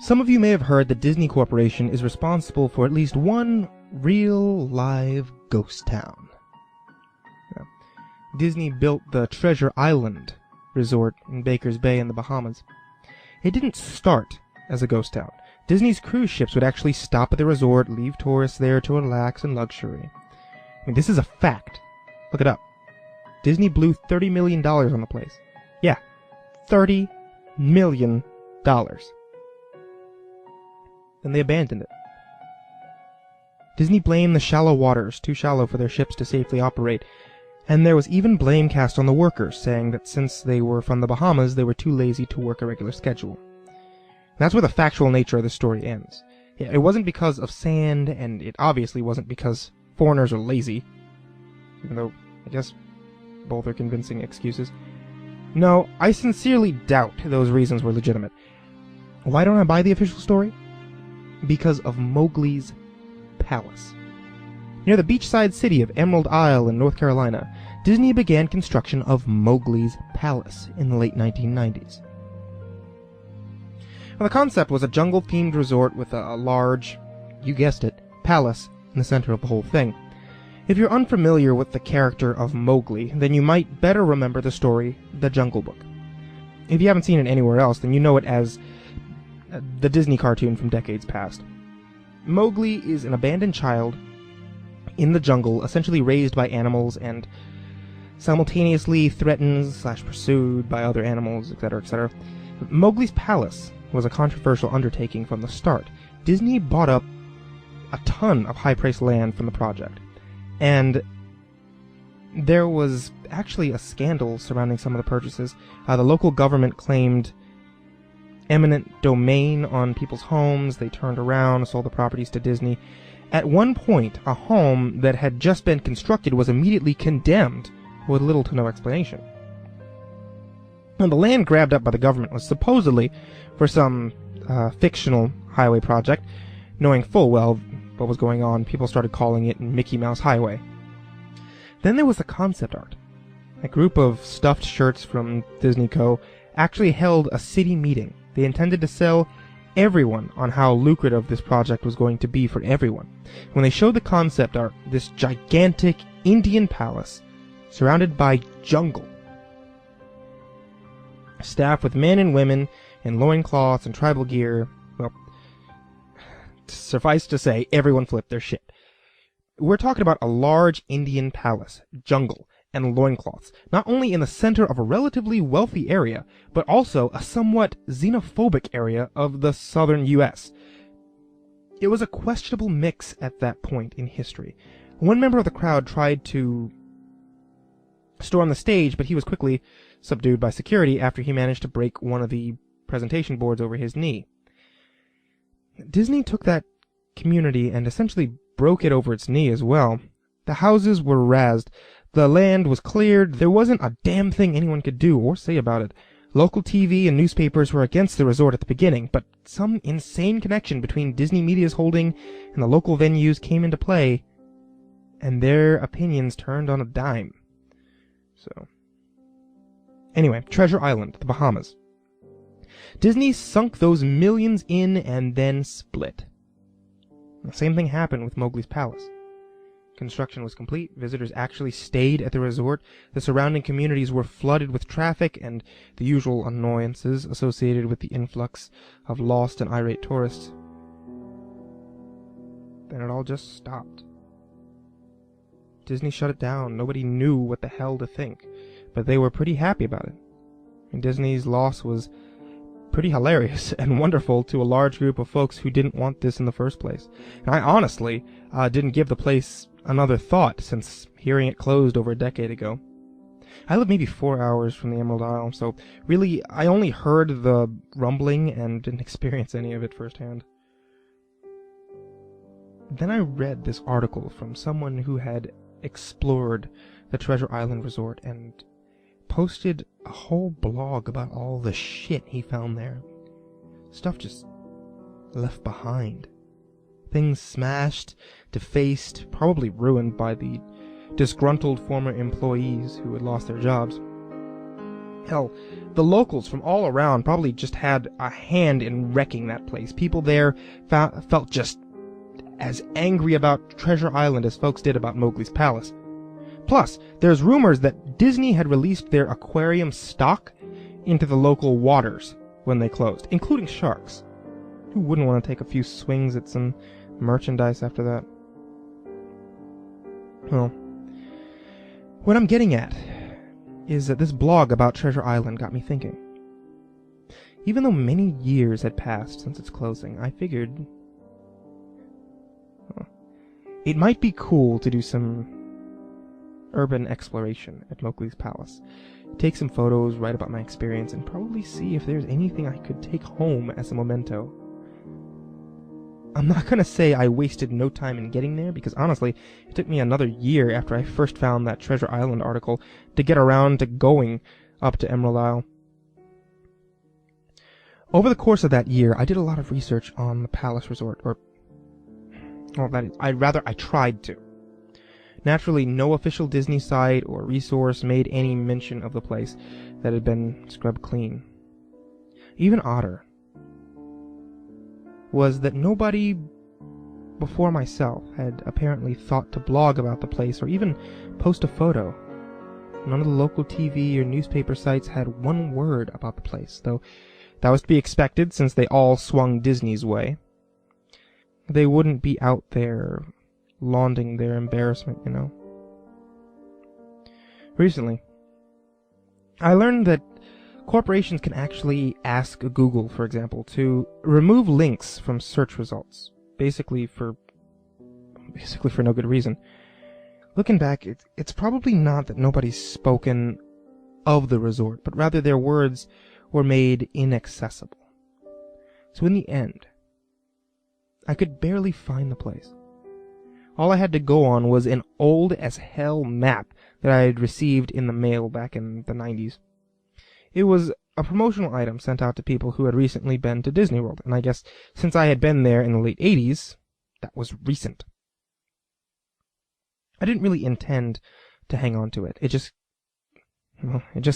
Some of you may have heard that Disney Corporation is responsible for at least one real live ghost town. Yeah. Disney built the Treasure Island resort in Baker's Bay in the Bahamas. It didn't start as a ghost town. Disney's cruise ships would actually stop at the resort, leave tourists there to relax in luxury. I mean, this is a fact. Look it up. Disney blew $30 million on the place. Yeah, $30 million. Then they abandoned it. Disney blamed the shallow waters, too shallow for their ships to safely operate, and there was even blame cast on the workers, saying that since they were from the Bahamas, they were too lazy to work a regular schedule. And that's where the factual nature of the story ends. It wasn't because of sand, and it obviously wasn't because foreigners are lazy, even though I guess both are convincing excuses. No, I sincerely doubt those reasons were legitimate. Why don't I buy the official story? Because of Mowgli's Palace. Near the beachside city of Emerald Isle in North Carolina, Disney began construction of Mowgli's Palace in the late 1990s. Now, the concept was a jungle-themed resort with a large, you guessed it, palace in the center of the whole thing. If you're unfamiliar with the character of Mowgli, then you might better remember the story, The Jungle Book. If you haven't seen it anywhere else, then you know it as the Disney cartoon from decades past. Mowgli is an abandoned child in the jungle, essentially raised by animals and simultaneously threatened/pursued by other animals, etc., etc. Mowgli's Palace was a controversial undertaking from the start. Disney bought up a ton of high-priced land from the project, and there was actually a scandal surrounding some of the purchases. The local government claimed eminent domain on people's homes. They turned around, sold the properties to Disney. At one point, a home that had just been constructed was immediately condemned with little to no explanation. And the land grabbed up by the government was supposedly for some fictional highway project. Knowing full well what was going on, people started calling it Mickey Mouse Highway. Then there was the concept art. A group of stuffed shirts from Disney Co. actually held a city meeting. They intended to sell everyone on how lucrative this project was going to be for everyone. When they showed the concept art, this gigantic Indian palace surrounded by jungle, staffed with men and women in loincloths and tribal gear, well, suffice to say, everyone flipped their shit. We're talking about a large Indian palace, jungle, and loincloths, not only in the center of a relatively wealthy area, but also a somewhat xenophobic area of the southern U.S. It was a questionable mix at that point in history. One member of the crowd tried to storm the stage, but he was quickly subdued by security after he managed to break one of the presentation boards over his knee. Disney took that community and essentially broke it over its knee as well. The houses were razed. The land was cleared. There wasn't a damn thing anyone could do or say about it. Local TV and newspapers were against the resort at the beginning, but some insane connection between Disney Media's holding and the local venues came into play, and their opinions turned on a dime. So, anyway, Treasure Island, the Bahamas. Disney sunk those millions in and then split. The same thing happened with Mowgli's Palace. Construction was complete. Visitors actually stayed at the resort. The surrounding communities were flooded with traffic and the usual annoyances associated with the influx of lost and irate tourists. Then it all just stopped. Disney shut it down. Nobody knew what the hell to think, but they were pretty happy about it. And Disney's loss was pretty hilarious and wonderful to a large group of folks who didn't want this in the first place. And I honestly didn't give the place another thought since hearing it closed over a decade ago. I live maybe 4 hours from the Emerald Isle, so really I only heard the rumbling and didn't experience any of it firsthand. Then I read this article from someone who had explored the Treasure Island Resort and posted a whole blog about all the shit he found there. Stuff just left behind. Things smashed, defaced, probably ruined by the disgruntled former employees who had lost their jobs. Hell, the locals from all around probably just had a hand in wrecking that place. People there felt just as angry about Treasure Island as folks did about Mowgli's palace. Plus, there's rumors that Disney had released their aquarium stock into the local waters when they closed, including sharks. Who wouldn't want to take a few swings at some merchandise after that? Well, what I'm getting at is that this blog about Treasure Island got me thinking. Even though many years had passed since its closing, I figured it might be cool to do some urban exploration at Mowgli's palace. Take some photos, write about my experience, and probably see if there's anything I could take home as a memento. I'm not gonna say I wasted no time in getting there, because honestly, it took me another year after I first found that Treasure Island article to get around to going up to Emerald Isle. Over the course of that year, I did a lot of research on the Palace Resort, I tried to. Naturally, no official Disney site or resource made any mention of the place that had been scrubbed clean. Even odder was that nobody before myself had apparently thought to blog about the place or even post a photo. None of the local TV or newspaper sites had one word about the place, though that was to be expected since they all swung Disney's way. They wouldn't be out there lauding their embarrassment, you know. Recently, I learned that corporations can actually ask Google, for example, to remove links from search results, basically for no good reason. Looking back, it's probably not that nobody's spoken of the resort, but rather their words were made inaccessible. So in the end, I could barely find the place. All I had to go on was an old-as-hell map that I had received in the mail back in the 90s. It was a promotional item sent out to people who had recently been to Disney World, and I guess since I had been there in the late 80s, that was recent. I didn't really intend to hang on to it. It just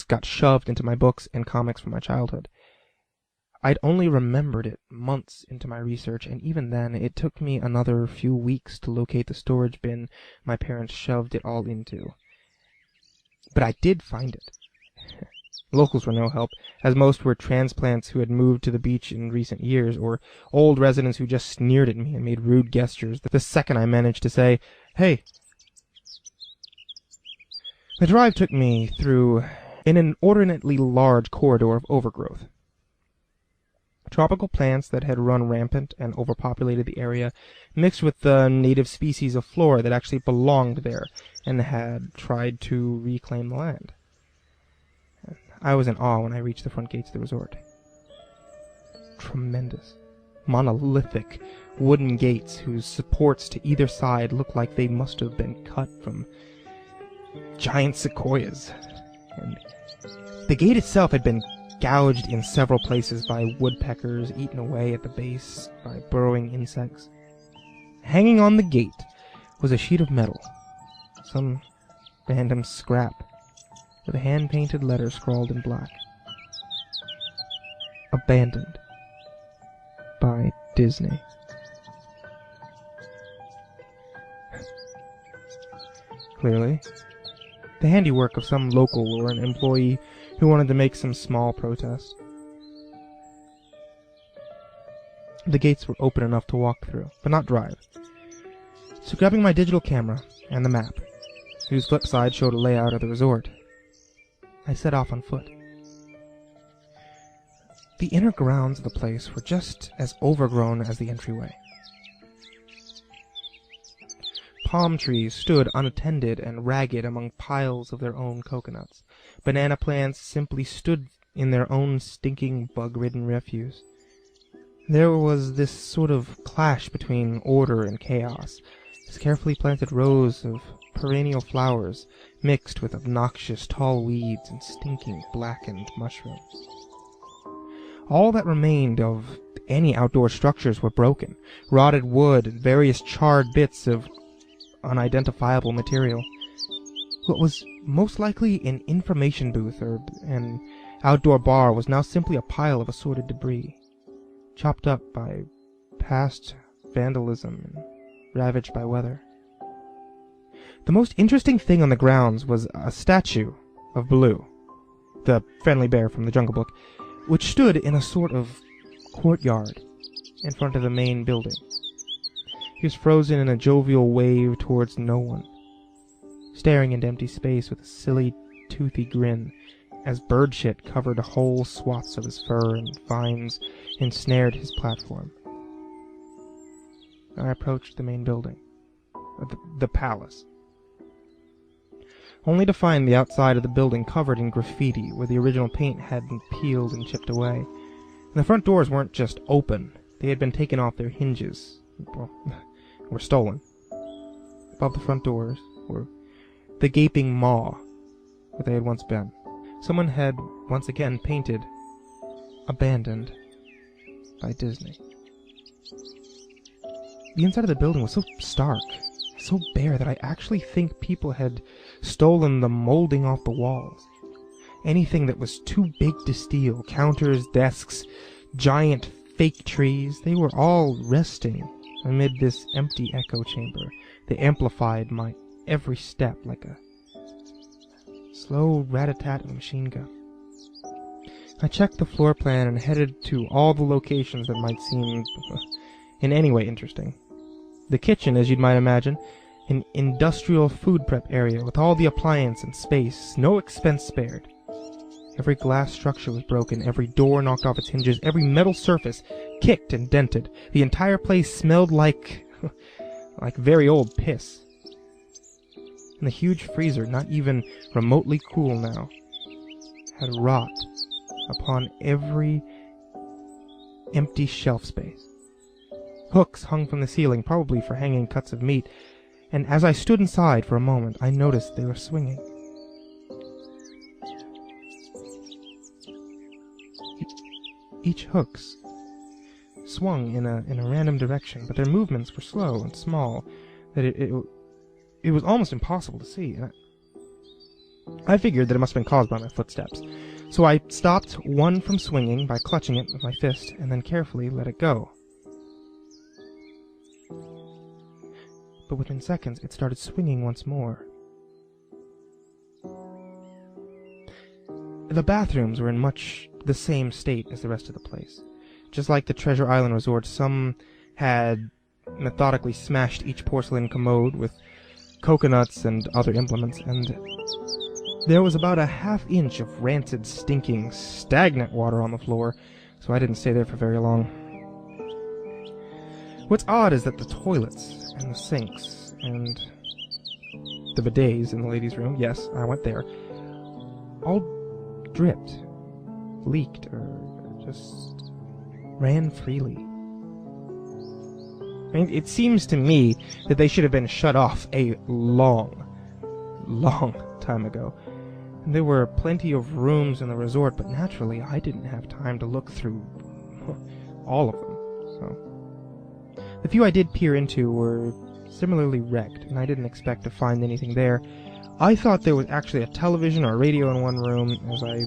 got shoved into my books and comics from my childhood. I'd only remembered it months into my research, and even then, it took me another few weeks to locate the storage bin my parents shoved it all into. But I did find it. Locals were no help, as most were transplants who had moved to the beach in recent years, or old residents who just sneered at me and made rude gestures the second I managed to say, "Hey." The drive took me through an inordinately large corridor of overgrowth. Tropical plants that had run rampant and overpopulated the area, mixed with the native species of flora that actually belonged there and had tried to reclaim the land. I was in awe when I reached the front gates of the resort. Tremendous, monolithic wooden gates whose supports to either side looked like they must have been cut from giant sequoias. And the gate itself had been gouged in several places by woodpeckers, eaten away at the base by burrowing insects. Hanging on the gate was a sheet of metal, some random scrap, with a hand-painted letter scrawled in black. Abandoned by Disney. Clearly, the handiwork of some local or an employee who wanted to make some small protest. The gates were open enough to walk through, but not drive. So grabbing my digital camera and the map, whose flip side showed a layout of the resort, I set off on foot. The inner grounds of the place were just as overgrown as the entryway. Palm trees stood unattended and ragged among piles of their own coconuts. Banana plants simply stood in their own stinking, bug-ridden refuse. There was this sort of clash between order and chaos, as carefully planted rows of perennial flowers mixed with obnoxious tall weeds and stinking blackened mushrooms. All that remained of any outdoor structures were broken, rotted wood and various charred bits of unidentifiable material. What was Most likely an information booth or an outdoor bar was now simply a pile of assorted debris, chopped up by past vandalism and ravaged by weather. The most interesting thing on the grounds was a statue of Baloo, the friendly bear from the Jungle Book, which stood in a sort of courtyard in front of the main building. He was frozen in a jovial wave towards no one, staring into empty space with a silly, toothy grin as bird shit covered whole swaths of his fur and vines ensnared his platform. I approached the main building, the palace, only to find the outside of the building covered in graffiti where the original paint had been peeled and chipped away. And the front doors weren't just open, they had been taken off their hinges, well, were stolen. Above the front doors were the gaping maw where they had once been. Someone had once again painted "Abandoned" by Disney. The inside of the building was so stark, so bare, that I actually think people had stolen the molding off the walls. Anything that was too big to steal, counters, desks, giant fake trees, they were all resting amid this empty echo chamber. They amplified my every step like a slow rat-a-tat of a machine gun. I checked the floor plan and headed to all the locations that might seem in any way interesting. The kitchen, as you might imagine, an industrial food prep area with all the appliance and space, no expense spared. Every glass structure was broken, every door knocked off its hinges, every metal surface kicked and dented. The entire place smelled like very old piss. And the huge freezer, not even remotely cool now, had rot upon every empty shelf space. Hooks hung from the ceiling, probably for hanging cuts of meat, and as I stood inside for a moment, I noticed they were swinging. Each hooks swung in a random direction, but their movements were slow and small, that it was almost impossible to see. And I figured that it must have been caused by my footsteps. So I stopped one from swinging by clutching it with my fist, and then carefully let it go. But within seconds, it started swinging once more. The bathrooms were in much the same state as the rest of the place. Just like the Treasure Island Resort, some had methodically smashed each porcelain commode with coconuts and other implements, and there was about a half-inch of rancid, stinking, stagnant water on the floor, so I didn't stay there for very long. What's odd is that the toilets and the sinks and the bidets in the ladies' room, yes, I went there, all dripped, leaked, or just ran freely. I mean, it seems to me that they should have been shut off a long time ago. And there were plenty of rooms in the resort, but naturally I didn't have time to look through all of them, so... The few I did peer into were similarly wrecked, and I didn't expect to find anything there. I thought there was actually a television or a radio in one room, as I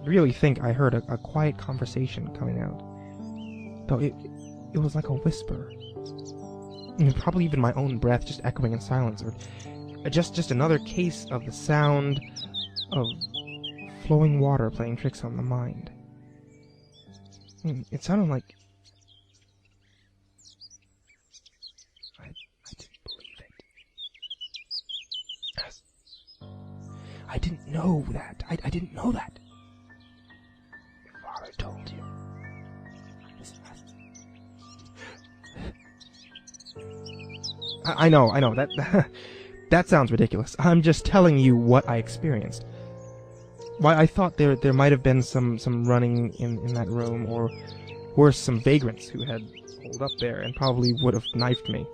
really think I heard a quiet conversation coming out. Though it was like a whisper. And probably even my own breath just echoing in silence, or just another case of the sound of flowing water playing tricks on the mind. It sounded like... I didn't believe it. I didn't know that. I didn't know that. Your father told you. I know, that sounds ridiculous. I'm just telling you what I experienced. Why, I thought there might have been some running in that room, or worse, some vagrants who had holed up there and probably would have knifed me.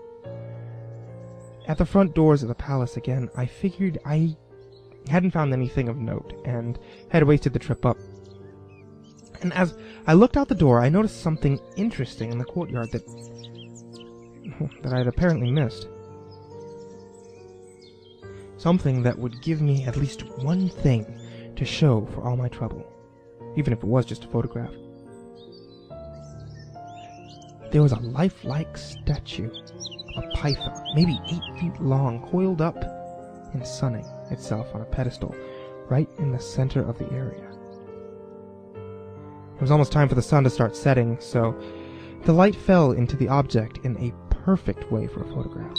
At the front doors of the palace again, I figured I hadn't found anything of note, and had wasted the trip up. And as I looked out the door, I noticed something interesting in the courtyard that I had apparently missed. Something that would give me at least one thing to show for all my trouble, even if it was just a photograph. There was a lifelike statue of a python, maybe 8 feet long, coiled up and sunning itself on a pedestal right in the center of the area. It was almost time for the sun to start setting, so the light fell into the object in a perfect way for a photograph.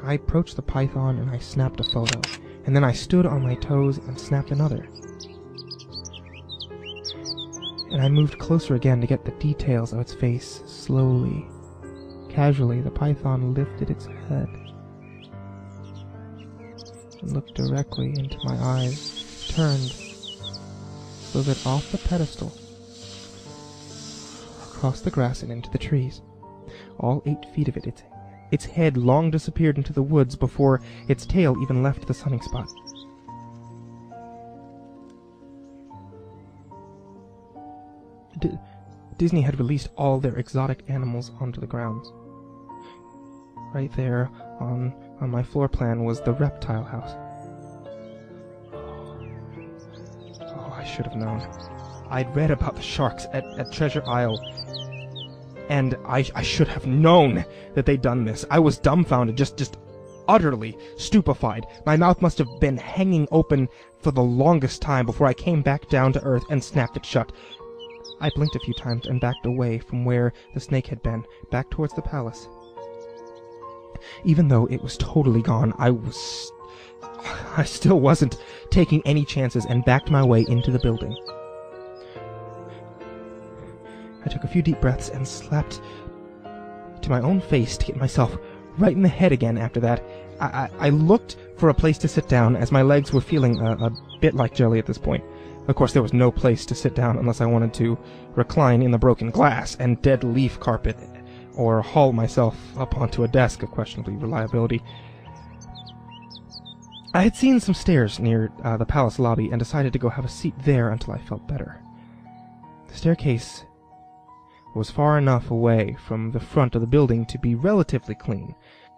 I approached the python and I snapped a photo, and then I stood on my toes and snapped another. And I moved closer again to get the details of its face. Slowly, casually, the python lifted its head and looked directly into my eyes, turned so that off the pedestal, across the grass and into the trees, all 8 feet of it, its head long disappeared into the woods before its tail even left the sunning spot. Disney had released all their exotic animals onto the grounds. Right there on my floor plan was the reptile house. Oh, I should have known. I'd read about the sharks at Treasure Isle, and I should have known that they'd done this. I was dumbfounded, just utterly stupefied. My mouth must have been hanging open for the longest time before I came back down to earth and snapped it shut. I blinked a few times and backed away from where the snake had been, back towards the palace. Even though it was totally gone, I still wasn't taking any chances and backed my way into the building. I took a few deep breaths and slapped to my own face to get myself right in the head again after that. I looked for a place to sit down, as my legs were feeling a bit like jelly at this point. Of course, there was no place to sit down unless I wanted to recline in the broken glass and dead leaf carpet, or haul myself up onto a desk of questionable reliability. I had seen some stairs near the palace lobby and decided to go have a seat there until I felt better. The staircase was far enough away from the front of the building to be relatively clean,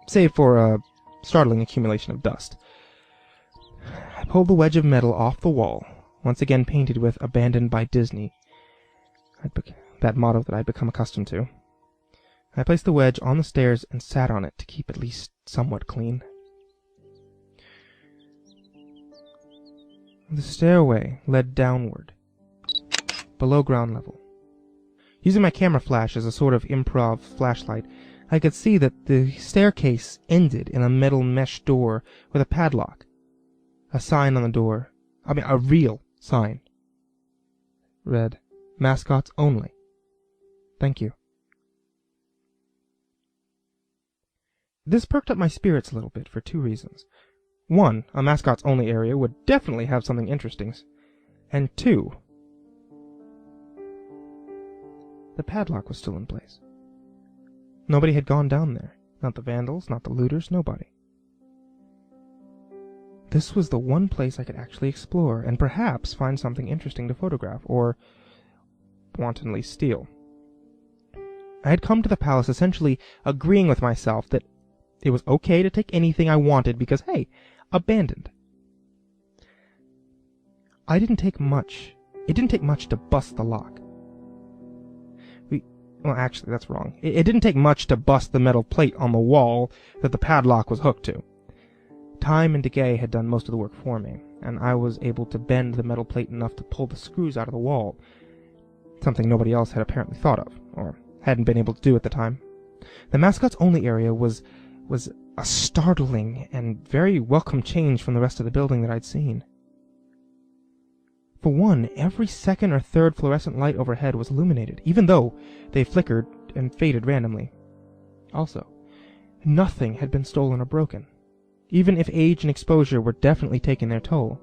save for a startling accumulation of dust. I pulled the wedge of metal off the wall, once again painted with "Abandoned by Disney," that motto that I'd become accustomed to. I placed the wedge on the stairs and sat on it to keep at least somewhat clean. The stairway led downward, below ground level. Using my camera flash as a sort of improv flashlight, I could see that the staircase ended in a metal mesh door with a padlock. A sign on the door, a real sign, read, "Mascots only. Thank you." This perked up my spirits a little bit for two reasons. One, a mascots only area would definitely have something interesting. And two, the padlock was still in place. Nobody had gone down there. Not the vandals, not the looters, nobody. This was the one place I could actually explore, and perhaps find something interesting to photograph, or wantonly steal. I had come to the palace essentially agreeing with myself that it was okay to take anything I wanted because, hey, abandoned. It didn't take much to bust the lock. Well, actually, that's wrong. It didn't take much to bust the metal plate on the wall that the padlock was hooked to. Time and decay had done most of the work for me, and I was able to bend the metal plate enough to pull the screws out of the wall, something nobody else had apparently thought of, or hadn't been able to do at the time. The mascots only area was a startling and very welcome change from the rest of the building that I'd seen. For one, every second or third fluorescent light overhead was illuminated, even though they flickered and faded randomly. Also, nothing had been stolen or broken, even if age and exposure were definitely taking their toll.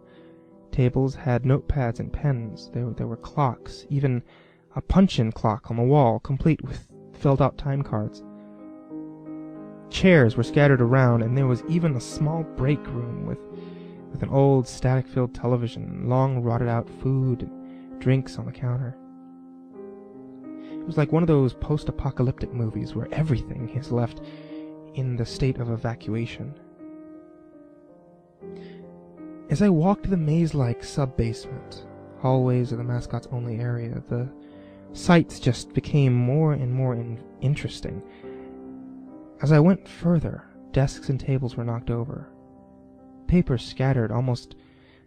Tables had notepads and pens, there were clocks, even a punch-in clock on the wall, complete with filled-out time cards. Chairs were scattered around, and there was even a small break room with an old static-filled television, long rotted-out food and drinks on the counter. It was like one of those post-apocalyptic movies where everything is left in the state of evacuation, As I walked the maze-like sub-basement, hallways are the mascot's only area, the sights just became more and more interesting. As I went further, desks and tables were knocked over. Papers scattered, almost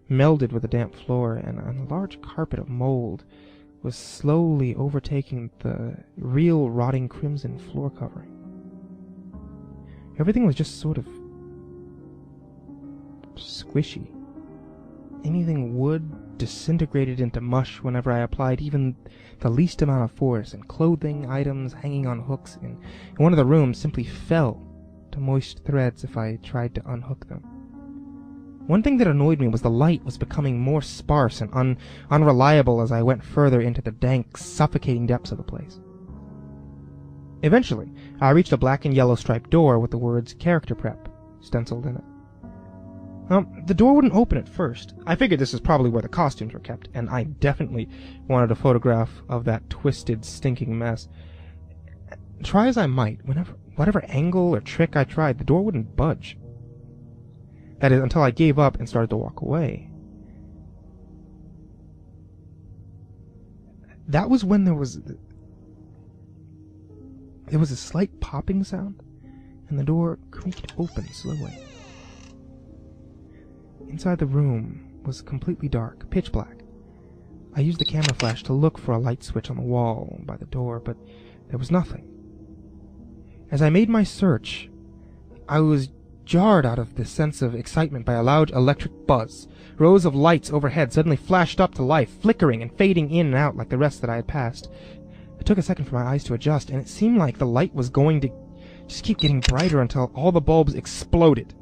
melded with the damp floor, and a large carpet of mold was slowly overtaking the real rotting crimson floor covering. Everything was just sort of squishy. Anything wood disintegrated into mush whenever I applied even the least amount of force, and clothing items hanging on hooks in one of the rooms simply fell to moist threads if I tried to unhook them. One thing that annoyed me was the light was becoming more sparse and unreliable as I went further into the dank, suffocating depths of the place. Eventually, I reached a black and yellow striped door with the words "Character Prep" stenciled in it. The door wouldn't open at first. I figured this is probably where the costumes were kept, and I definitely wanted a photograph of that twisted, stinking mess. Try as I might, whatever angle or trick I tried, the door wouldn't budge. That is, until I gave up and started to walk away. That was when there was a slight popping sound, and the door creaked open slowly. Inside the room was completely dark, pitch black. I used the camera flash to look for a light switch on the wall by the door, but there was nothing. As I made my search, I was jarred out of this sense of excitement by a loud electric buzz. Rows of lights overhead suddenly flashed up to life, flickering and fading in and out like the rest that I had passed. It took a second for my eyes to adjust, and it seemed like the light was going to just keep getting brighter until all the bulbs exploded.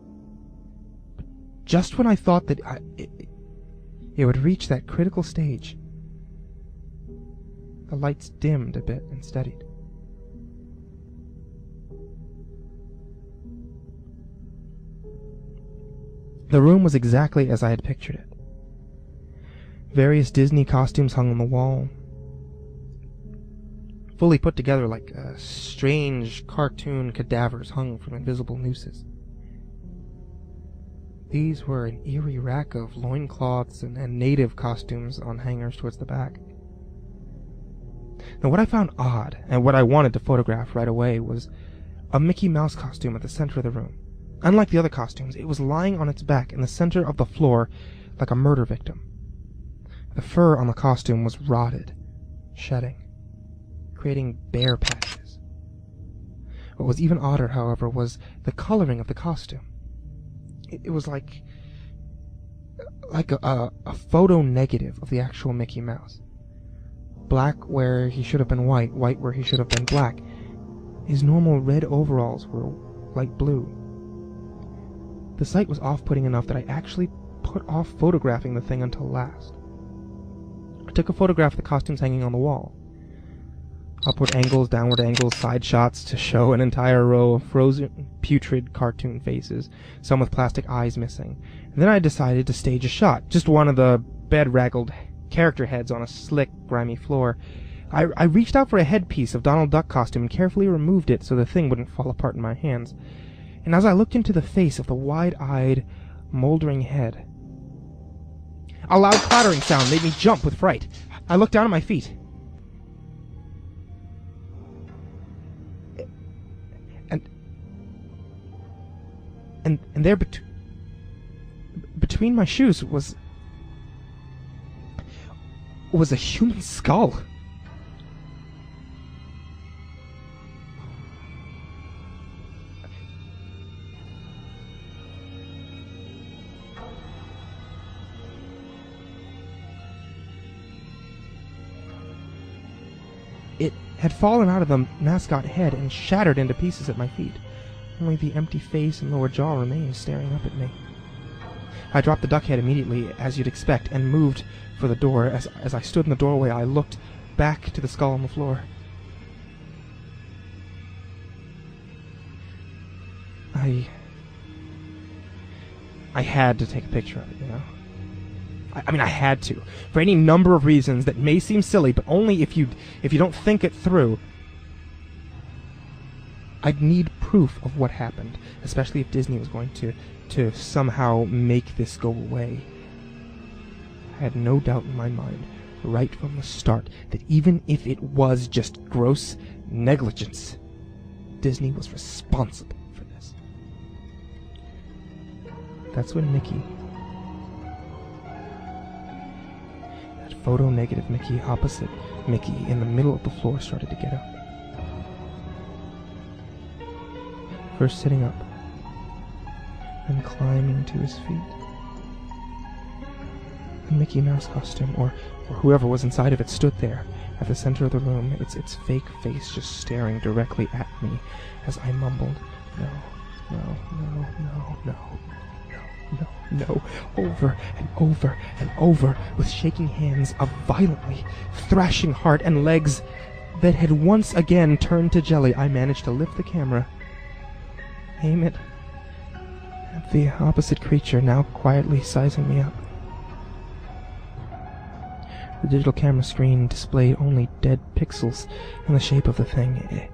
Just when I thought that it would reach that critical stage, the lights dimmed a bit and steadied. The room was exactly as I had pictured it. Various Disney costumes hung on the wall, fully put together like strange cartoon cadavers hung from invisible nooses. These were an eerie rack of loincloths and native costumes on hangers towards the back. Now, what I found odd, and what I wanted to photograph right away, was a Mickey Mouse costume at the center of the room. Unlike the other costumes, it was lying on its back in the center of the floor like a murder victim. The fur on the costume was rotted, shedding, creating bare patches. What was even odder, however, was the coloring of the costume. It was like a photo negative of the actual Mickey Mouse. Black where he should have been white, white where he should have been black. His normal red overalls were light blue. The sight was off-putting enough that I actually put off photographing the thing until last. I took a photograph of the costumes hanging on the wall. Upward angles, downward angles, side shots to show an entire row of frozen, putrid cartoon faces, some with plastic eyes missing. And then I decided to stage a shot, just one of the bedraggled character heads on a slick, grimy floor. I reached out for a headpiece of Donald Duck costume and carefully removed it so the thing wouldn't fall apart in my hands. And as I looked into the face of the wide-eyed, moldering head, a loud clattering sound made me jump with fright. I looked down at my feet. And there between my shoes was a human skull. It had fallen out of the mascot head and shattered into pieces at my feet. Only the empty face and lower jaw remained staring up at me. I dropped the duck head immediately, as you'd expect, and moved for the door. As I stood in the doorway, I looked back to the skull on the floor. I had to take a picture of it, you know? I mean, I had to. For any number of reasons that may seem silly, but only if you don't think it through. I'd need proof of what happened, especially if Disney was going to to somehow make this go away. I had no doubt in my mind, right from the start, that even if it was just gross negligence, Disney was responsible for this. That's when Mickey, that photo-negative Mickey opposite Mickey in the middle of the floor, started to get up. First sitting up, then climbing to his feet. The Mickey Mouse costume, or whoever was inside of it, stood there at the center of the room, its fake face just staring directly at me as I mumbled, "No, no, no, no, no, no, no, no," over and over and over, with shaking hands, a violently thrashing heart, and legs that had once again turned to jelly. I managed to lift the camera, aim it at the opposite creature, now quietly sizing me up. The digital camera screen displayed only dead pixels in the shape of the thing.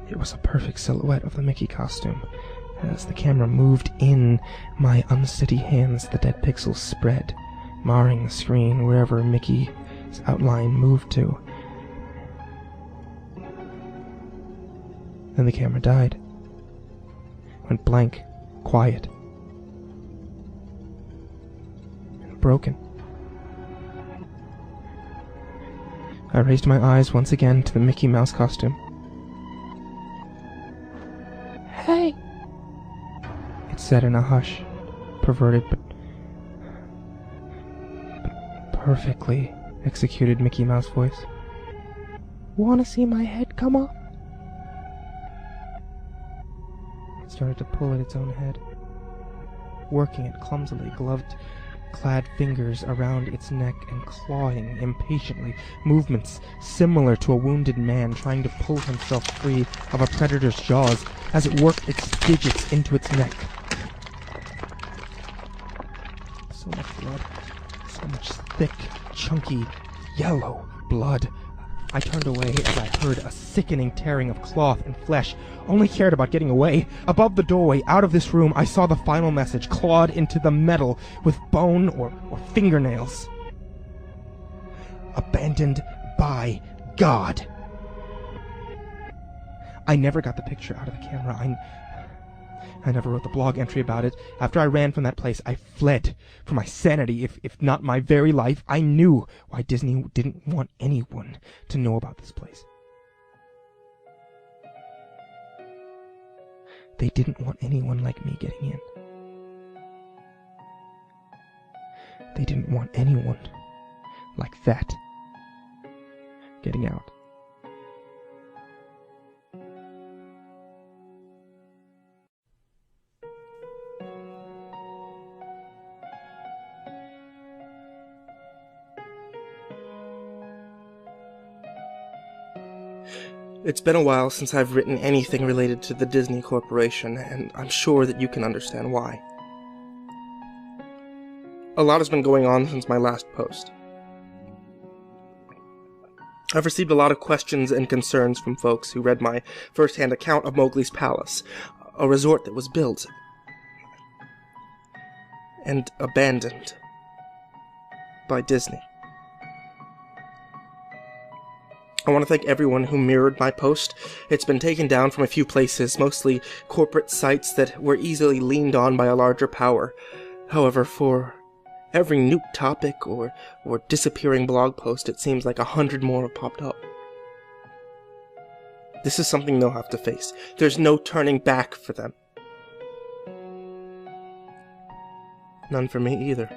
It was a perfect silhouette of the Mickey costume. As the camera moved in my unsteady hands, the dead pixels spread, marring the screen wherever Mickey's outline moved to. Then the camera died. Went blank, quiet, and broken. I raised my eyes once again to the Mickey Mouse costume. "Hey," it said in a hush, perverted but perfectly executed Mickey Mouse voice. "Wanna see my head come off?" It started to pull at its own head, working it clumsily, gloved-clad fingers around its neck and clawing impatiently, movements similar to a wounded man trying to pull himself free of a predator's jaws as it worked its digits into its neck. So much blood, so much thick, chunky, yellow blood. I turned away as I heard a sickening tearing of cloth and flesh, only cared about getting away. Above the doorway, out of this room, I saw the final message clawed into the metal with bone or fingernails. "Abandoned by God." I never got the picture out of the camera. I never wrote the blog entry about it. After I ran from that place, I fled for my sanity, if not my very life. I knew why Disney didn't want anyone to know about this place. They didn't want anyone like me getting in. They didn't want anyone like that getting out. It's been a while since I've written anything related to the Disney Corporation, and I'm sure that you can understand why. A lot has been going on since my last post. I've received a lot of questions and concerns from folks who read my first-hand account of Mowgli's Palace, a resort that was built and abandoned by Disney. I want to thank everyone who mirrored my post. It's been taken down from a few places, mostly corporate sites that were easily leaned on by a larger power. However, for every new topic or disappearing blog post, it seems like 100 more have popped up. This is something they'll have to face. There's no turning back for them. None for me either.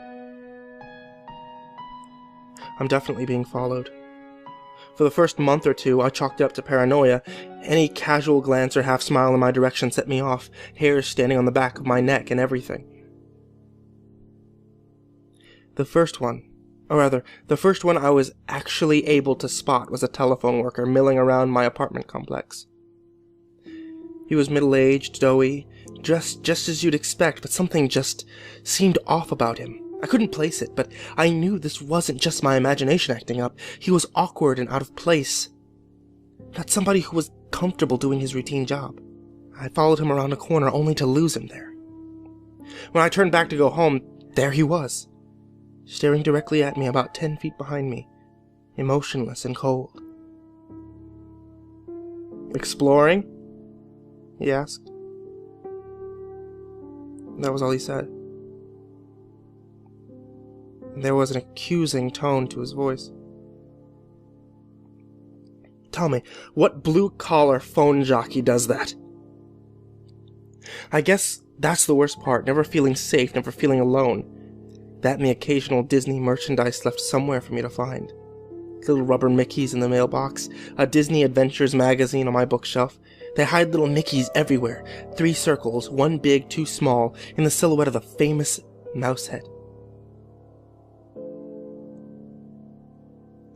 I'm definitely being followed. For the first month or two, I chalked it up to paranoia. Any casual glance or half smile in my direction set me off, hairs standing on the back of my neck and everything. The first one I was actually able to spot was a telephone worker milling around my apartment complex. He was middle-aged, doughy, just as you'd expect, but something just seemed off about him. I couldn't place it, but I knew this wasn't just my imagination acting up. He was awkward and out of place. Not somebody who was comfortable doing his routine job. I followed him around a corner only to lose him there. When I turned back to go home, there he was, staring directly at me about 10 feet behind me, emotionless and cold. "Exploring?" he asked. That was all he said. There was an accusing tone to his voice. "Tell me, what blue-collar phone jockey does that?" I guess that's the worst part, never feeling safe, never feeling alone. That and the occasional Disney merchandise left somewhere for me to find. Little rubber Mickeys in the mailbox, a Disney Adventures magazine on my bookshelf. They hide little Mickeys everywhere, 3 circles, one big, 2 small, in the silhouette of the famous mouse head.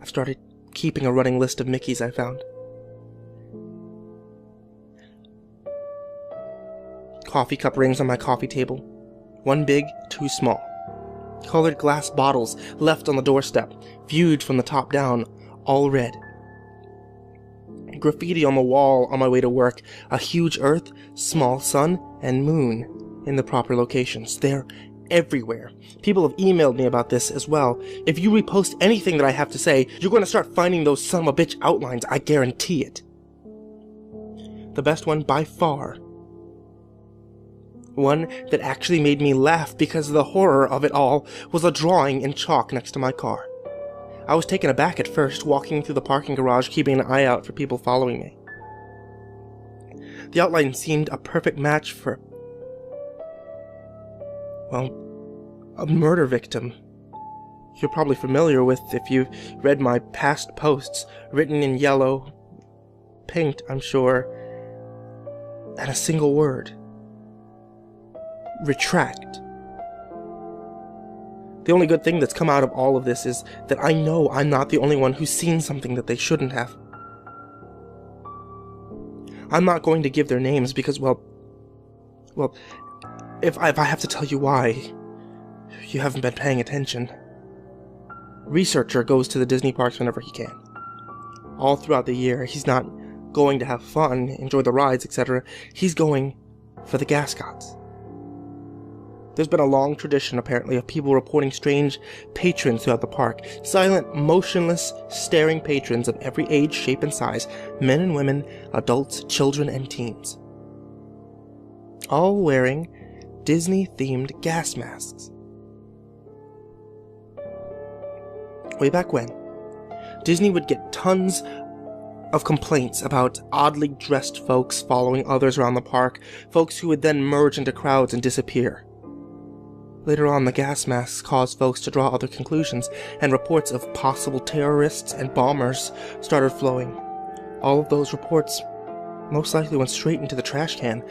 I've started keeping a running list of Mickeys I found. Coffee cup rings on my coffee table. 1 big, 2 small. Colored glass bottles left on the doorstep, viewed from the top down, all red. Graffiti on the wall on my way to work. A huge earth, small sun, and moon in the proper locations. They're everywhere. People have emailed me about this as well. If you repost anything that I have to say, you're going to start finding those son of a bitch outlines, I guarantee it. The best one by far. One that actually made me laugh because the horror of it all was a drawing in chalk next to my car. I was taken aback at first, walking through the parking garage, keeping an eye out for people following me. The outline seemed a perfect match for, well, a murder victim you're probably familiar with if you've read my past posts, written in yellow, paint, I'm sure, and a single word. Retract. The only good thing that's come out of all of this is that I know I'm not the only one who's seen something that they shouldn't have. I'm not going to give their names because, well, if I have to tell you why, you haven't been paying attention. Researcher goes to the Disney parks whenever he can. All throughout the year, he's not going to have fun, enjoy the rides, etc. He's going for the gascots. There's been a long tradition, apparently, of people reporting strange patrons throughout the park. Silent, motionless, staring patrons of every age, shape, and size. Men and women, adults, children, and teens. All wearing Disney-themed gas masks. Way back when, Disney would get tons of complaints about oddly dressed folks following others around the park, folks who would then merge into crowds and disappear. Later on, the gas masks caused folks to draw other conclusions, and reports of possible terrorists and bombers started flowing. All of those reports most likely went straight into the trash can.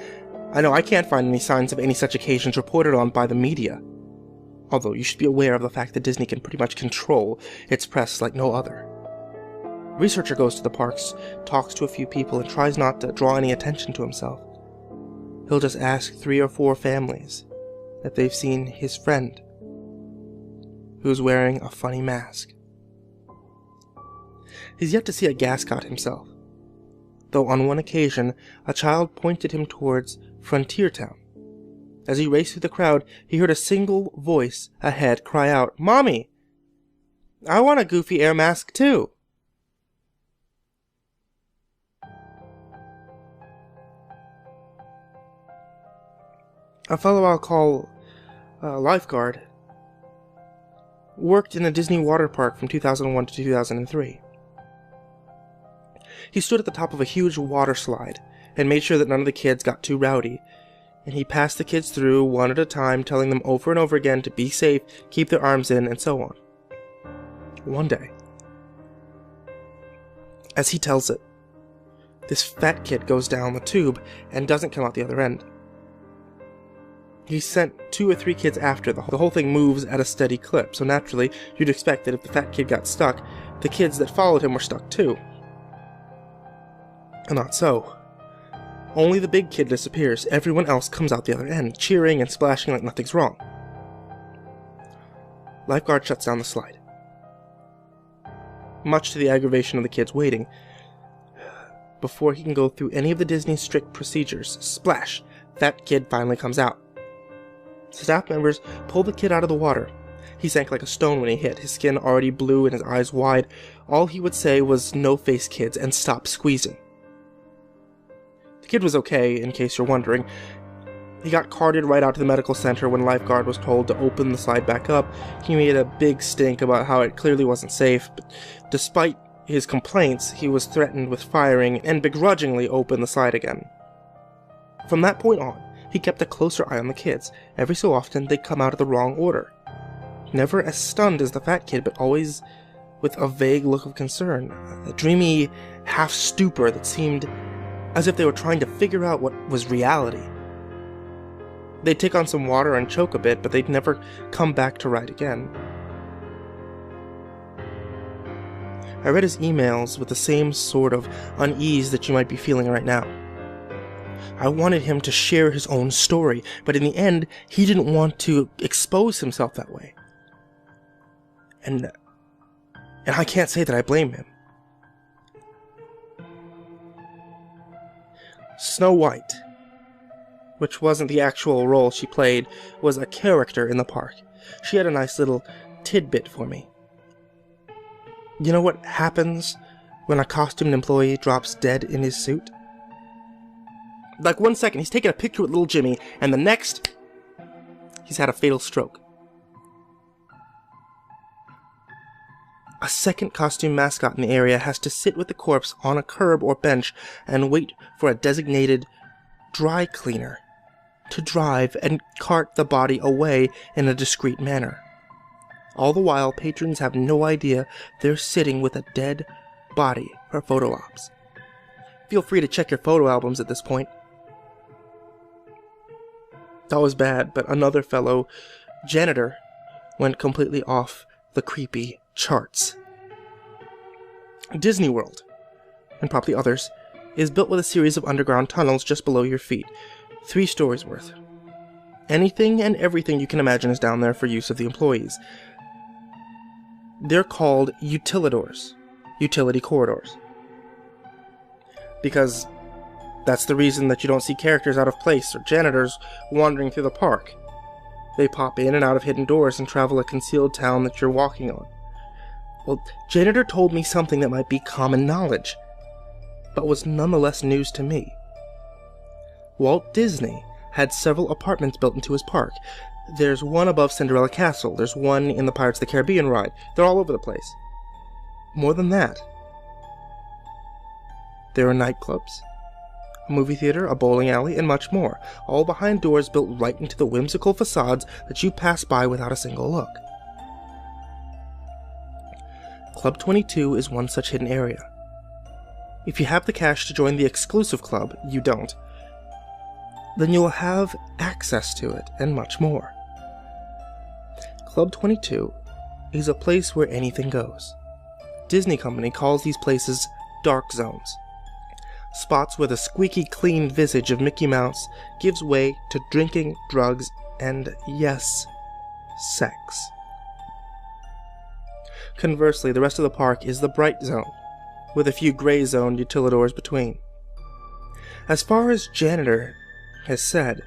I know I can't find any signs of any such occasions reported on by the media. Although you should be aware of the fact that Disney can pretty much control its press like no other. Researcher goes to the parks, talks to a few people, and tries not to draw any attention to himself. He'll just ask 3 or 4 families that they've seen his friend, who's wearing a funny mask. He's yet to see a gascot himself, though on one occasion a child pointed him towards Frontier Town. As he raced through the crowd, he heard a single voice ahead cry out, "Mommy! I want a Goofy Air mask too!" A fellow I'll call lifeguard worked in a Disney water park from 2001 to 2003. He stood at the top of a huge water slide and made sure that none of the kids got too rowdy, and he passed the kids through one at a time, telling them over and over again to be safe, keep their arms in, and so on. One day, as he tells it, this fat kid goes down the tube and doesn't come out the other end. He sent 2 or 3 kids after. The whole thing moves at a steady clip, so naturally, you'd expect that if the fat kid got stuck, the kids that followed him were stuck too. And not so. Only the big kid disappears. Everyone else comes out the other end, cheering and splashing like nothing's wrong. Lifeguard shuts down the slide, much to the aggravation of the kids waiting. before he can go through any of the Disney strict procedures. Splash! Fat kid finally comes out. Staff members pull the kid out of the water. He sank like a stone when he hit, his skin already blue and his eyes wide. All he would say was, "No face, kids," and stop squeezing. The kid was okay, in case you're wondering. He got carted right out to the medical center when lifeguard was told to open the slide back up. He made a big stink about how it clearly wasn't safe, but despite his complaints, he was threatened with firing and begrudgingly opened the slide again. From that point on, he kept a closer eye on the kids. Every so often, they'd come out of the wrong order. Never as stunned as the fat kid, but always with a vague look of concern, a dreamy half-stupor that seemed as if they were trying to figure out what was reality. They'd take on some water and choke a bit, but they'd never come back to ride again. I read his emails with the same sort of unease that you might be feeling right now. I wanted him to share his own story, but in the end, he didn't want to expose himself that way. And I can't say that I blame him. Snow White, which wasn't the actual role she played, was a character in the park. She had a nice little tidbit for me. You know what happens when a costumed employee drops dead in his suit? Like 1 second, he's taking a picture with little Jimmy, and the next, he's had a fatal stroke. A second costume mascot in the area has to sit with the corpse on a curb or bench and wait for a designated dry cleaner to drive and cart the body away in a discreet manner. All the while, patrons have no idea they're sitting with a dead body for photo ops. Feel free to check your photo albums at this point. That was bad, but another fellow janitor went completely off the creepy charts. Disney World, and probably others, is built with a series of underground tunnels just below your feet, 3 stories worth. Anything and everything you can imagine is down there for use of the employees. They're called utilidors, utility corridors, because that's the reason that you don't see characters out of place or janitors wandering through the park. They pop in and out of hidden doors and travel a concealed town that you're walking on. Well, janitor told me something that might be common knowledge, but was nonetheless news to me. Walt Disney had several apartments built into his park. There's one above Cinderella Castle, there's one in the Pirates of the Caribbean ride. They're all over the place. More than that, there are nightclubs, a movie theater, a bowling alley, and much more, all behind doors built right into the whimsical facades that you pass by without a single look. Club 22 is one such hidden area. If you have the cash to join the exclusive club, you don't, then you'll have access to it and much more. Club 22 is a place where anything goes. Disney Company calls these places dark zones. Spots where the squeaky clean visage of Mickey Mouse gives way to drinking, drugs, and, yes, sex. Conversely, the rest of the park is the bright zone, with a few gray zone utilidors between. As far as janitor has said,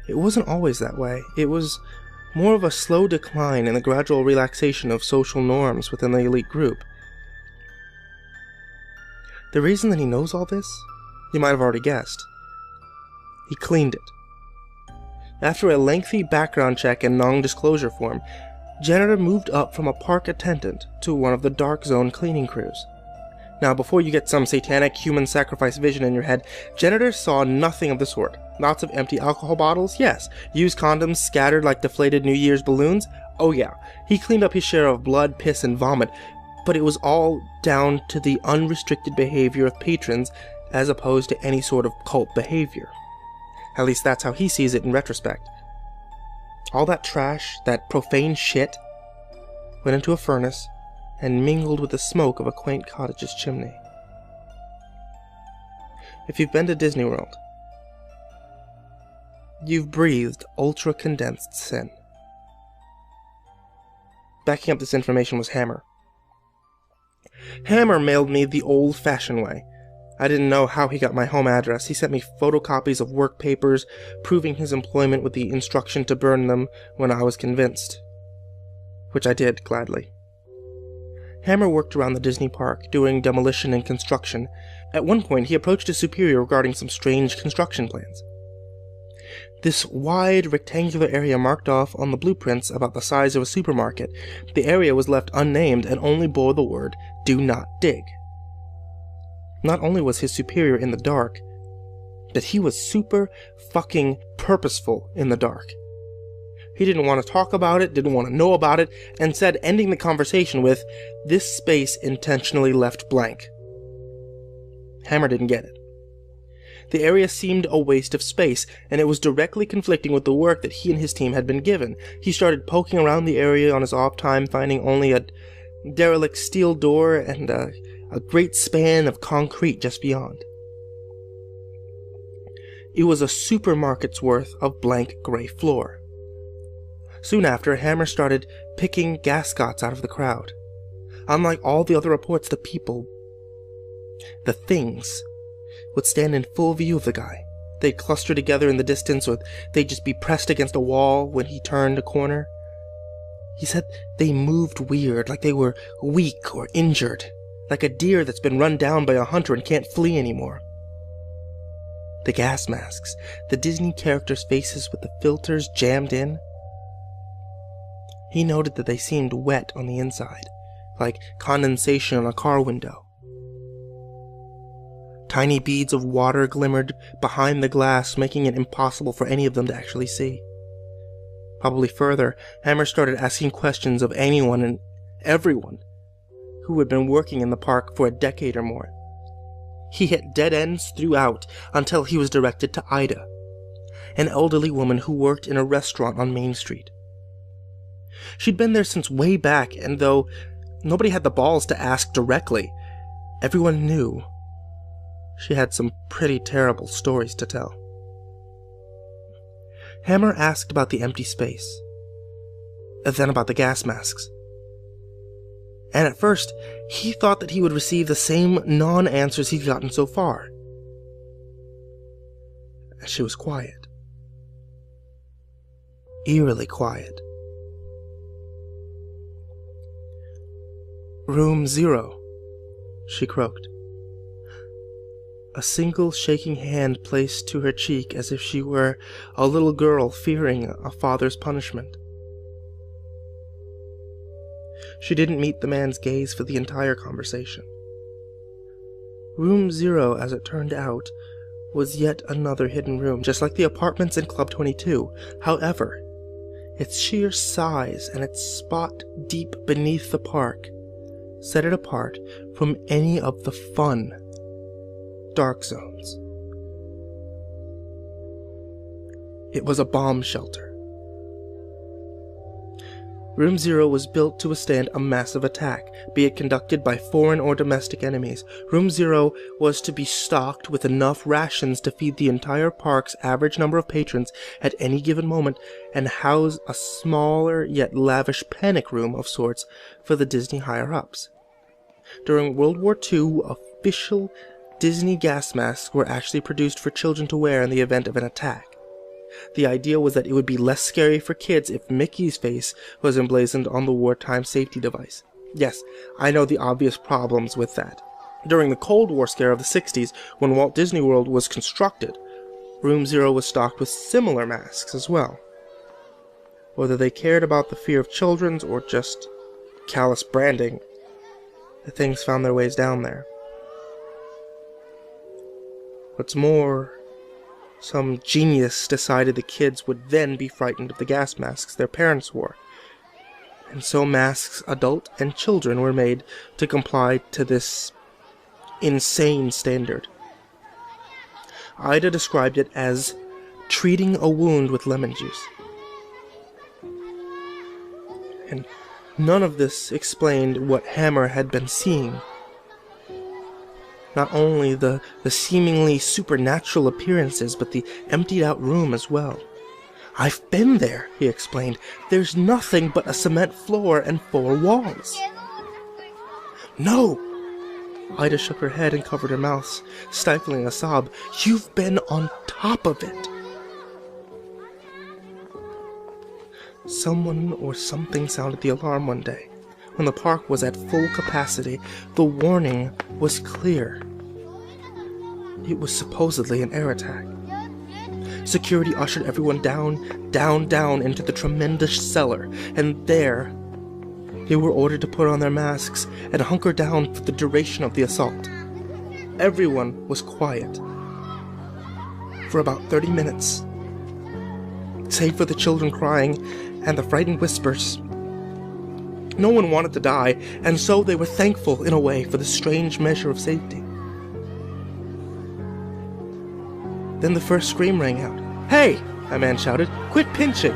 it wasn't always that way. It was more of a slow decline in the gradual relaxation of social norms within the elite group. The reason that he knows all this, you might have already guessed. He cleaned it. After a lengthy background check and non-disclosure form, janitor moved up from a park attendant to one of the dark zone cleaning crews. Now, before you get some satanic human sacrifice vision in your head, janitor saw nothing of the sort. Lots of empty alcohol bottles, yes. Used condoms scattered like deflated New Year's balloons, oh yeah. He cleaned up his share of blood, piss, and vomit, but it was all down to the unrestricted behavior of patrons as opposed to any sort of cult behavior. At least that's how he sees it in retrospect. All that trash, that profane shit, went into a furnace and mingled with the smoke of a quaint cottage's chimney. If you've been to Disney World, you've breathed ultra-condensed sin. Backing up this information was Hammer. Hammer mailed me the old-fashioned way, I didn't know how he got my home address. He sent me photocopies of work papers proving his employment with the instruction to burn them when I was convinced. Which I did, gladly. Hammer worked around the Disney park, doing demolition and construction. At one point, he approached his superior regarding some strange construction plans. This wide, rectangular area marked off on the blueprints about the size of a supermarket. The area was left unnamed and only bore the word, "Do not dig." Not only was his superior in the dark, but he was super fucking purposeful in the dark. He didn't want to talk about it, didn't want to know about it, and said, ending the conversation with, "This space intentionally left blank." Hammer didn't get it. The area seemed a waste of space, and it was directly conflicting with the work that he and his team had been given. He started poking around the area on his off time, finding only a derelict steel door and a great span of concrete just beyond. It was a supermarket's worth of blank gray floor. Soon after, Hammer started picking gascots out of the crowd. Unlike all the other reports, the people, the things, would stand in full view of the guy. They'd cluster together in the distance, or they'd just be pressed against a wall when he turned a corner. He said they moved weird, like they were weak or injured, like a deer that's been run down by a hunter and can't flee anymore. The gas masks, the Disney characters' faces with the filters jammed in. He noted that they seemed wet on the inside, like condensation on a car window. Tiny beads of water glimmered behind the glass, making it impossible for any of them to actually see. Probably further, Hammer started asking questions of anyone and everyone who had been working in the park for a decade or more. He hit dead ends throughout until he was directed to Ida, an elderly woman who worked in a restaurant on Main Street. She'd been there since way back, and though nobody had the balls to ask directly, everyone knew she had some pretty terrible stories to tell. Hammer asked about the empty space, and then about the gas masks. And at first, he thought that he would receive the same non-answers he'd gotten so far. She was quiet. Eerily quiet. "Room 0, she croaked. A single shaking hand placed to her cheek as if she were a little girl fearing a father's punishment. She didn't meet the man's gaze for the entire conversation. Room 0, as it turned out, was yet another hidden room, just like the apartments in Club 22. However, its sheer size and its spot deep beneath the park set it apart from any of the fun dark zones. It was a bomb shelter. Room 0 was built to withstand a massive attack, be it conducted by foreign or domestic enemies. Room 0 was to be stocked with enough rations to feed the entire park's average number of patrons at any given moment, and house a smaller yet lavish panic room of sorts for the Disney higher-ups. During World War II, official Disney gas masks were actually produced for children to wear in the event of an attack. The idea was that it would be less scary for kids if Mickey's face was emblazoned on the wartime safety device. Yes, I know the obvious problems with that. During the Cold War scare of the 60s, when Walt Disney World was constructed, Room 0 was stocked with similar masks as well. Whether they cared about the fear of children or just callous branding, the things found their ways down there. What's more, some genius decided the kids would then be frightened of the gas masks their parents wore. And so masks, adult and children, were made to comply to this insane standard. Ida described it as treating a wound with lemon juice. And none of this explained what Hammer had been seeing. Not only the seemingly supernatural appearances, but the emptied-out room as well. "I've been there," he explained. "There's nothing but a cement floor and 4 walls." "No! Ida shook her head and covered her mouth, stifling a sob. "You've been on top of it." Someone or something sounded the alarm one day. When the park was at full capacity, the warning was clear. It was supposedly an air attack. Security ushered everyone down into the tremendous cellar, and there they were ordered to put on their masks and hunker down for the duration of the assault. Everyone was quiet for about 30 minutes, save for the children crying and the frightened whispers. No one wanted to die, and so they were thankful, in a way, for the strange measure of safety. Then the first scream rang out. "Hey!" a man shouted. "Quit pinching!"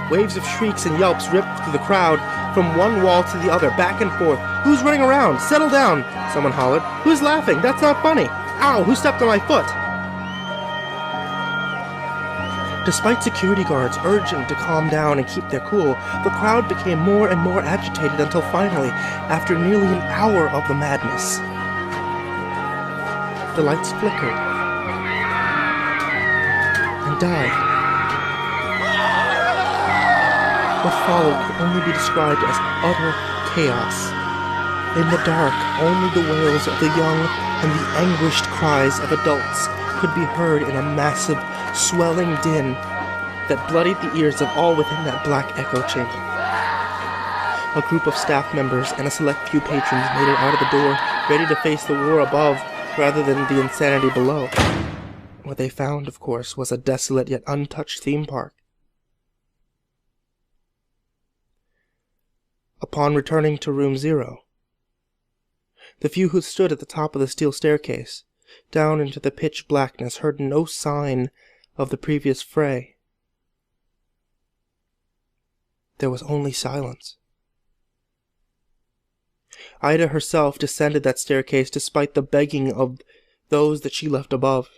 Waves of shrieks and yelps ripped through the crowd, from one wall to the other, back and forth. "Who's running around? Settle down!" someone hollered. "Who's laughing? That's not funny! Ow! Who stepped on my foot?" Despite security guards urging to calm down and keep their cool, the crowd became more and more agitated until finally, after nearly an hour of the madness, the lights flickered and died. What followed could only be described as utter chaos. In the dark, only the wails of the young and the anguished cries of adults could be heard in a massive, swelling din that bloodied the ears of all within that black echo chamber. A group of staff members and a select few patrons made it out of the door, ready to face the war above rather than the insanity below. What they found, of course, was a desolate yet untouched theme park. Upon returning to room 0, the few who stood at the top of the steel staircase, down into the pitch blackness, heard no sign of the previous fray. There was only silence. Ida herself descended that staircase despite the begging of those that she left above,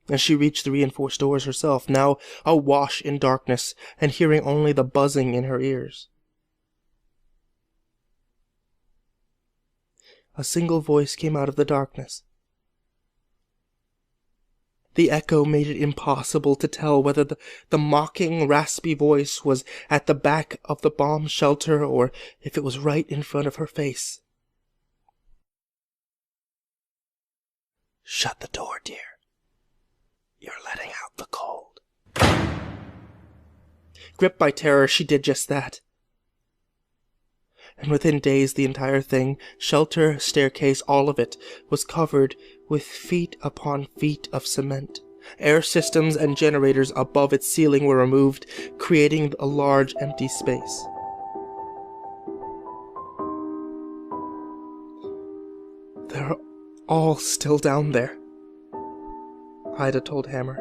and she reached the reinforced doors herself, now awash in darkness and hearing only the buzzing in her ears. A single voice came out of the darkness. The echo made it impossible to tell whether the mocking, raspy voice was at the back of the bomb shelter or if it was right in front of her face. "Shut the door, dear. You're letting out the cold." Gripped by terror, she did just that. And within days the entire thing, shelter, staircase, all of it, was covered with feet upon feet of cement. Air systems and generators above its ceiling were removed, creating a large empty space. "They're all still down there," Ida told Hammer.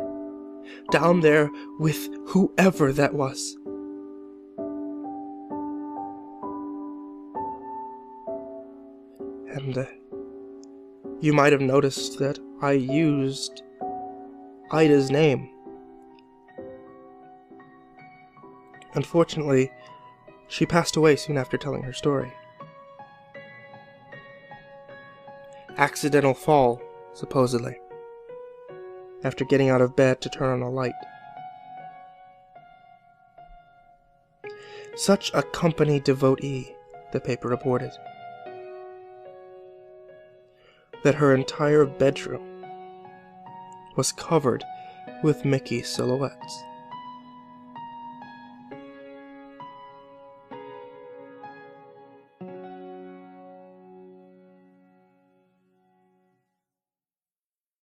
"Down there with whoever that was." And you might have noticed that I used Ida's name. Unfortunately, she passed away soon after telling her story. Accidental fall, supposedly, after getting out of bed to turn on a light. Such a company devotee, the paper reported, that her entire bedroom was covered with Mickey silhouettes.